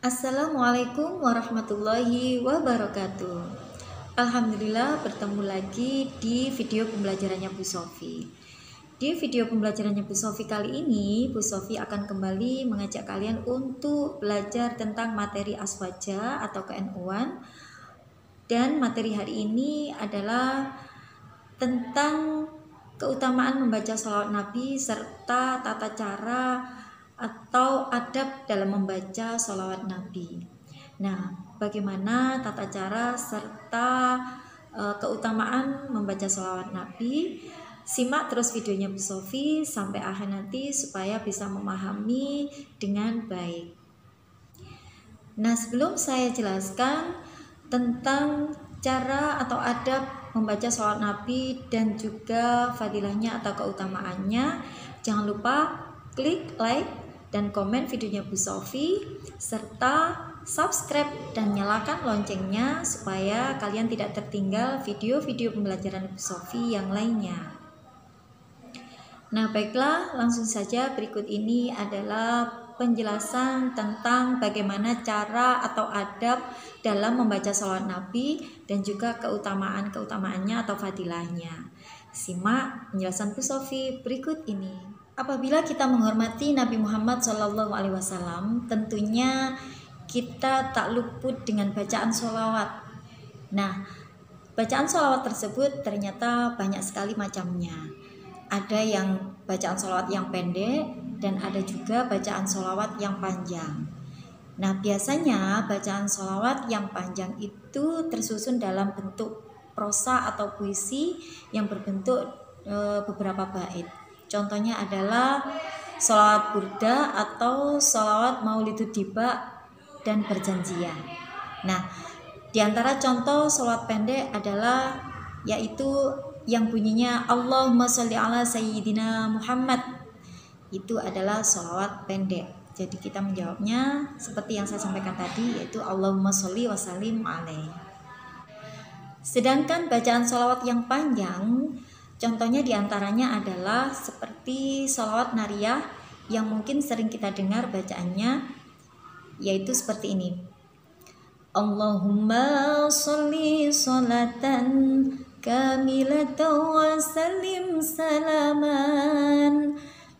Assalamualaikum warahmatullahi wabarakatuh. Alhamdulillah bertemu lagi di video pembelajarannya Bu Sofi. Di video pembelajarannya Bu Sofi kali ini, Bu Sofi akan kembali mengajak kalian untuk belajar tentang materi aswaja atau keNU-an. Dan materi hari ini adalah tentang keutamaan membaca shalawat Nabi serta tata cara atau adab dalam membaca sholawat Nabi. Nah, bagaimana tata cara serta keutamaan membaca sholawat Nabi? Simak terus videonya Bu Sofi sampai akhir nanti supaya bisa memahami dengan baik. Nah, sebelum saya jelaskan tentang cara atau adab membaca sholawat Nabi dan juga fadilahnya atau keutamaannya, jangan lupa klik like dan komen videonya Bu Sofi serta subscribe dan nyalakan loncengnya supaya kalian tidak tertinggal video-video pembelajaran Bu Sofi yang lainnya. Nah, baiklah, langsung saja berikut ini adalah penjelasan tentang bagaimana cara atau adab dalam membaca sholawat Nabi dan juga keutamaan-keutamaannya atau fadilahnya. Simak penjelasan Bu Sofi berikut ini. Apabila kita menghormati Nabi Muhammad SAW, tentunya kita tak luput dengan bacaan sholawat. Nah, bacaan sholawat tersebut ternyata banyak sekali macamnya. Ada yang bacaan sholawat yang pendek dan ada juga bacaan sholawat yang panjang. Nah, biasanya bacaan sholawat yang panjang itu tersusun dalam bentuk prosa atau puisi yang berbentuk beberapa bait. Contohnya adalah sholawat burda atau sholawat mauliduddiba dan perjanjian. Nah, di antara contoh sholawat pendek adalah yaitu yang bunyinya Allahumma sholli ala sayyidina Muhammad. Itu adalah sholawat pendek. Jadi kita menjawabnya seperti yang saya sampaikan tadi, yaitu Allahumma sholli wa sallim alaih. Sedangkan bacaan sholawat yang panjang, contohnya diantaranya adalah seperti sholawat nariyah yang mungkin sering kita dengar bacaannya, yaitu seperti ini. Allahumma sholli sholatan kamilatan wa sallim salaman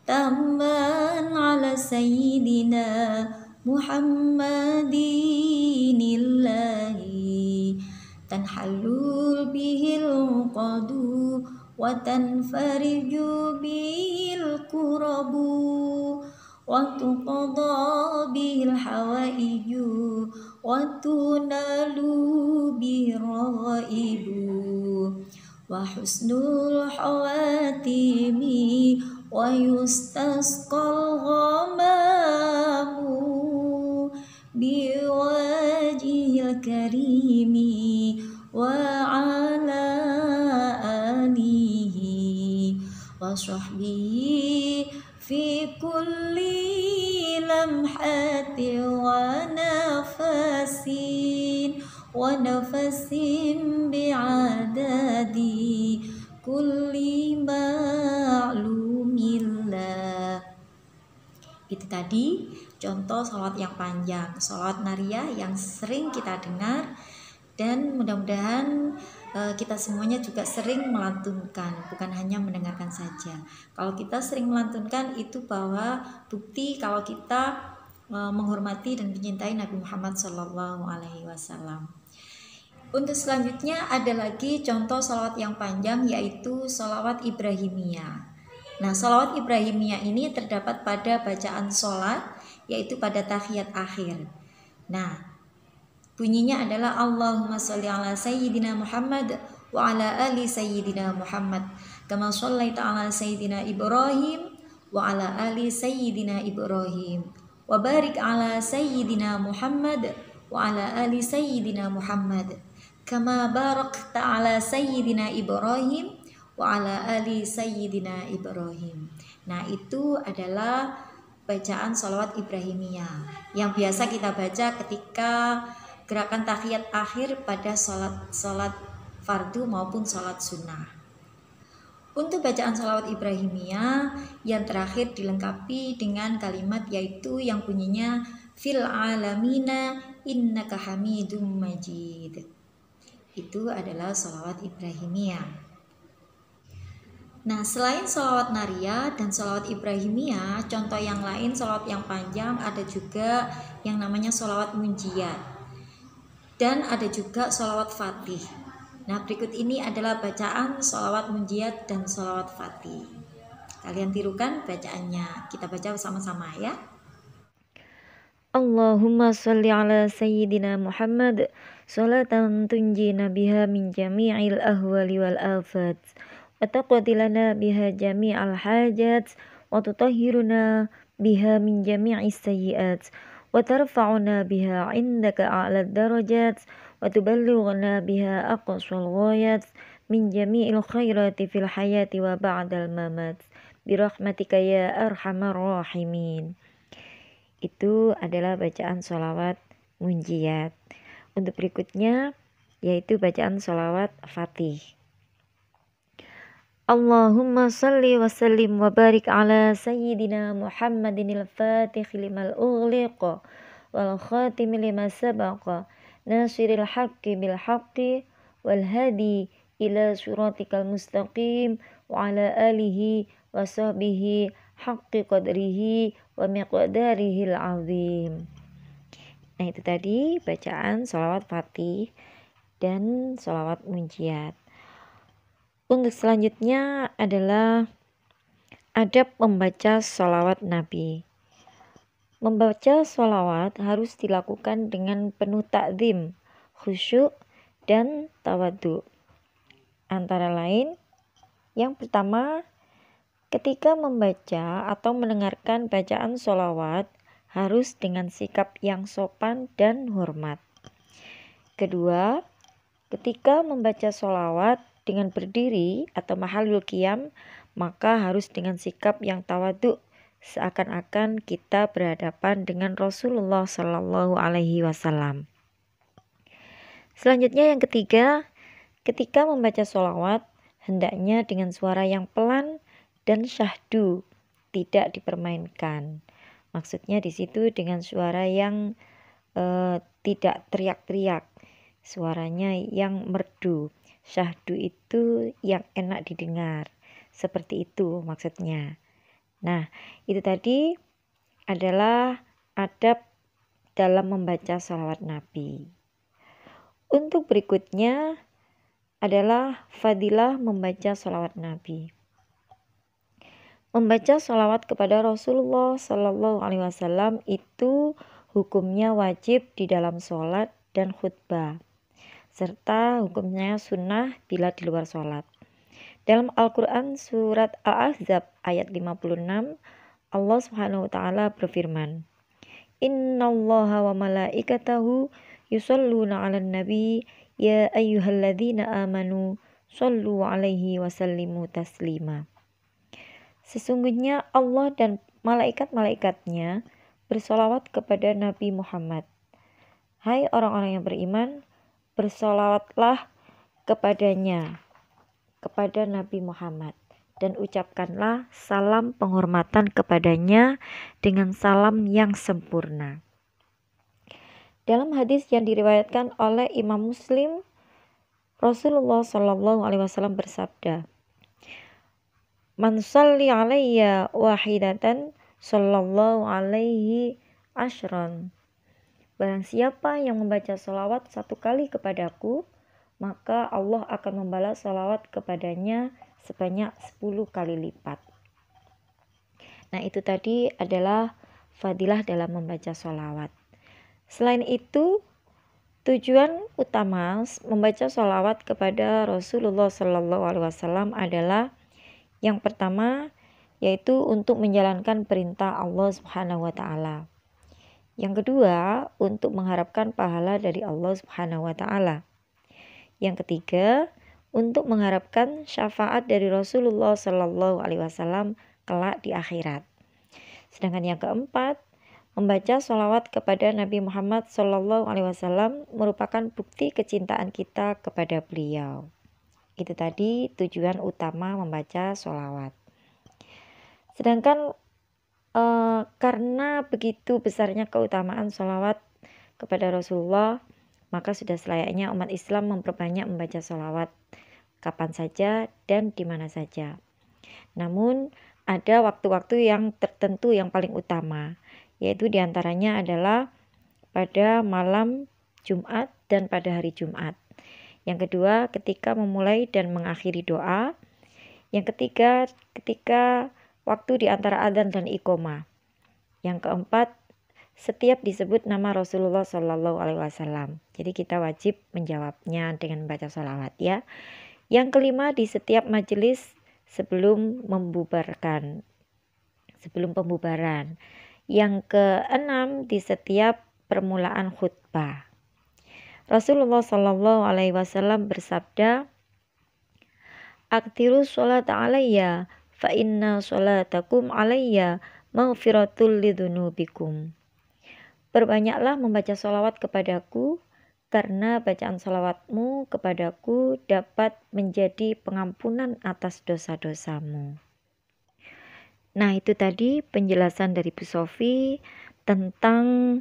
tamman ala sayyidina Muhammadinillahi tanhalul bihil qadu wa tanfariju bihil kurabu wa tuqadha bihil hawaiju wa tunalu biraibu wa husnul hawatimi wa yustasqal ghamamu biwajhil karimi wa ala alihi wa sahbihi fi kulli lamhati wa nafasin bi'adadi kulli ma'lumillah. Itu tadi contoh sholawat yang panjang, sholawat nariyah yang sering kita dengar, dan mudah-mudahan kita semuanya juga sering melantunkan, bukan hanya mendengarkan saja. Kalau kita sering melantunkan, itu bahwa bukti kalau kita menghormati dan mencintai Nabi Muhammad SAW. Untuk selanjutnya ada lagi contoh sholawat yang panjang, yaitu sholawat Ibrahimiyah. Nah, sholawat Ibrahimiyah ini terdapat pada bacaan sholat, yaitu pada tahiyat akhir. Nah, bunyinya adalah Allahumma sholli ala sayyidina Muhammad wa ala ali sayyidina Muhammad kama shallaita ala sayyidina Ibrahim wa ala ali sayyidina Ibrahim wa barik ala sayyidina Muhammad wa ala ali sayyidina Muhammad kama barakta ala sayyidina Ibrahim wa ala ali sayyidina Ibrahim. Nah, itu adalah bacaan sholawat Ibrahimiyah yang biasa kita baca ketika gerakan tahiyat akhir pada sholat fardu maupun sholat sunnah. Untuk bacaan sholawat Ibrahimiyah yang terakhir dilengkapi dengan kalimat, yaitu yang bunyinya fil alamina innaka hamidum majid. Itu adalah sholawat Ibrahimiyah. Nah, selain sholawat Nariyah dan sholawat Ibrahimiyah, contoh yang lain sholawat yang panjang ada juga yang namanya sholawat Munjiyat. Dan ada juga sholawat Fatih. Nah, berikut ini adalah bacaan sholawat Munjiyat dan sholawat Fatih. Kalian tirukan bacaannya. Kita baca bersama-sama ya. Allahumma salli ala sayyidina Muhammad salatan tunjina biha min jami'il ahwali wal afat wa taqdi lana biha jami'al hajat wa tutahhiruna biha min jami'is sayyi'at wa tarfa'una biha 'indaka a'la darajat wa tuballighuna biha aqsal ghayat min jami'il khairati fil hayati wa ba'dal mamat birahmatika ya arhamar rahimin. Itu adalah bacaan sholawat Munjiyat. Untuk berikutnya yaitu bacaan sholawat Fatih. Allahumma salli wa sallim wa barik ala sayyidina Muhammadin al-fatih limal ughliqa wal khatim lima sabaqa nasiril haqqi bil haqqi wal hadi ila suratikal mustaqim wa ala alihi wa sahbihi haqqi qadrihi wa miqdarihil azim. Nah, itu tadi bacaan sholawat Fatih dan sholawat Munjiyat. Untuk selanjutnya adalah adab membaca sholawat Nabi. Membaca sholawat harus dilakukan dengan penuh takzim, khusyuk, dan tawadhu. Antara lain, yang pertama, ketika membaca atau mendengarkan bacaan sholawat harus dengan sikap yang sopan dan hormat. Kedua, ketika membaca sholawat dengan berdiri atau mahalul qiyam, maka harus dengan sikap yang tawadhu, seakan-akan kita berhadapan dengan Rasulullah Shallallahu Alaihi Wasallam. Selanjutnya yang ketiga, ketika membaca sholawat hendaknya dengan suara yang pelan dan syahdu, tidak dipermainkan. Maksudnya di situ dengan suara yang tidak teriak-teriak, suaranya yang merdu. Syahdu itu yang enak didengar, seperti itu maksudnya. Nah, itu tadi adalah adab dalam membaca sholawat Nabi. Untuk berikutnya adalah fadilah membaca sholawat Nabi. Membaca sholawat kepada Rasulullah Shallallahu Alaihi Wasallam itu hukumnya wajib di dalam sholat dan khutbah, serta hukumnya sunnah bila di luar sholat. Dalam Al-Quran surat Al-Ahzab ayat 56, Allah Subhanahu Wa Taala berfirman, Innallaha wa malaikatahu yusalluna 'alan nabi ya ayyuhalladzina amanu shallu 'alaihi wa sallimu taslima. Sesungguhnya Allah dan malaikat-malaikatnya bersolawat kepada Nabi Muhammad. Hai orang-orang yang beriman, bersolawatlah kepadanya, kepada Nabi Muhammad, dan ucapkanlah salam penghormatan kepadanya dengan salam yang sempurna. Dalam hadis yang diriwayatkan oleh Imam Muslim, Rasulullah Shallallahu Alaihi Wasallam bersabda, Man sholli alayya wahidatan sallallahu alaihi ashron. Barang siapa yang membaca sholawat satu kali kepadaku, maka Allah akan membalas sholawat kepadanya sebanyak 10 kali lipat. Nah, itu tadi adalah fadilah dalam membaca sholawat. Selain itu, tujuan utama membaca sholawat kepada Rasulullah Shallallahu Alaihi Wasallam adalah yang pertama, yaitu untuk menjalankan perintah Allah Subhanahu Wa Taala. Yang kedua, untuk mengharapkan pahala dari Allah Subhanahu Wa Taala. Yang ketiga, untuk mengharapkan syafaat dari Rasulullah Shallallahu Alaihi Wasallam kelak di akhirat. Sedangkan yang keempat, membaca sholawat kepada Nabi Muhammad Shallallahu Alaihi Wasallam merupakan bukti kecintaan kita kepada beliau. Itu tadi tujuan utama membaca sholawat. Sedangkan Karena begitu besarnya keutamaan sholawat kepada Rasulullah, maka sudah selayaknya umat Islam memperbanyak membaca sholawat kapan saja dan di mana saja. Namun ada waktu-waktu yang tertentu yang paling utama, yaitu diantaranya adalah pada malam Jumat dan pada hari Jumat. Yang kedua, ketika memulai dan mengakhiri doa. Yang ketiga, ketika waktu di antara adzan dan iqomah. Yang keempat, setiap disebut nama Rasulullah Shallallahu Alaihi Wasallam. Jadi kita wajib menjawabnya dengan membaca sholawat ya. Yang kelima, di setiap majelis sebelum pembubaran. Yang keenam, di setiap permulaan khutbah. Rasulullah Shallallahu Alaihi Wasallam bersabda, "Aktiru sholat alayya, fa inna sholatakum alayya maghfiratul lidzunubikum." Perbanyaklah membaca sholawat kepadaku, karena bacaan sholawatmu kepadaku dapat menjadi pengampunan atas dosa-dosamu. Nah, itu tadi penjelasan dari Bu Sofi tentang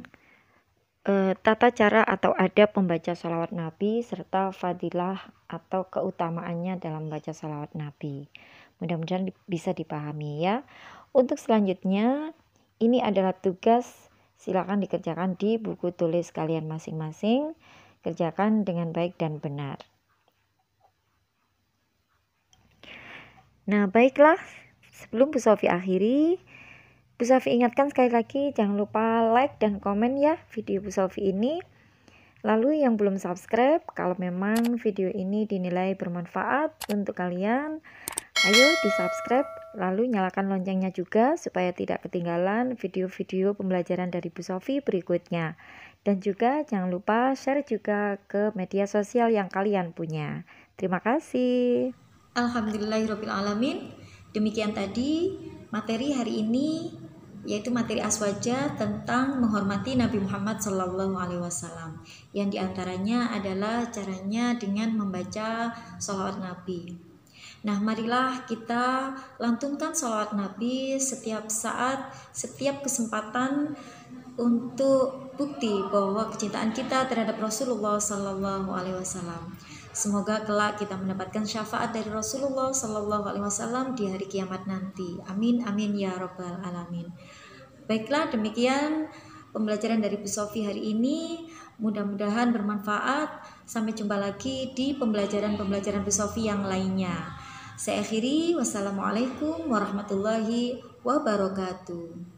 tata cara atau adab membaca sholawat Nabi serta fadilah atau keutamaannya dalam membaca sholawat Nabi. Mudah-mudahan bisa dipahami ya. Untuk selanjutnya, ini adalah tugas, silakan dikerjakan di buku tulis kalian masing-masing. Kerjakan dengan baik dan benar. Nah, baiklah, sebelum Bu Sofi akhiri, Bu Sofi ingatkan sekali lagi, jangan lupa like dan komen ya video Bu Sofi ini. Lalu yang belum subscribe, kalau memang video ini dinilai bermanfaat untuk kalian, ayo di subscribe, lalu nyalakan loncengnya juga supaya tidak ketinggalan video-video pembelajaran dari Bu Sofi berikutnya. Dan juga jangan lupa share juga ke media sosial yang kalian punya. Terima kasih. Alhamdulillahirrabbilalamin. Demikian tadi materi hari ini, yaitu materi aswaja tentang menghormati Nabi Muhammad SAW. Yang diantaranya adalah caranya dengan membaca sholawat Nabi. Nah, marilah kita lantunkan sholawat Nabi setiap saat, setiap kesempatan, untuk bukti bahwa kecintaan kita terhadap Rasulullah SAW. Semoga kelak kita mendapatkan syafaat dari Rasulullah SAW di hari kiamat nanti. Amin amin ya robbal alamin. Baiklah, demikian pembelajaran dari Bu Sofi hari ini. Mudah-mudahan bermanfaat. Sampai jumpa lagi di pembelajaran-pembelajaran Bu Sofi yang lainnya. Saya akhiri, wassalamualaikum warahmatullahi wabarakatuh.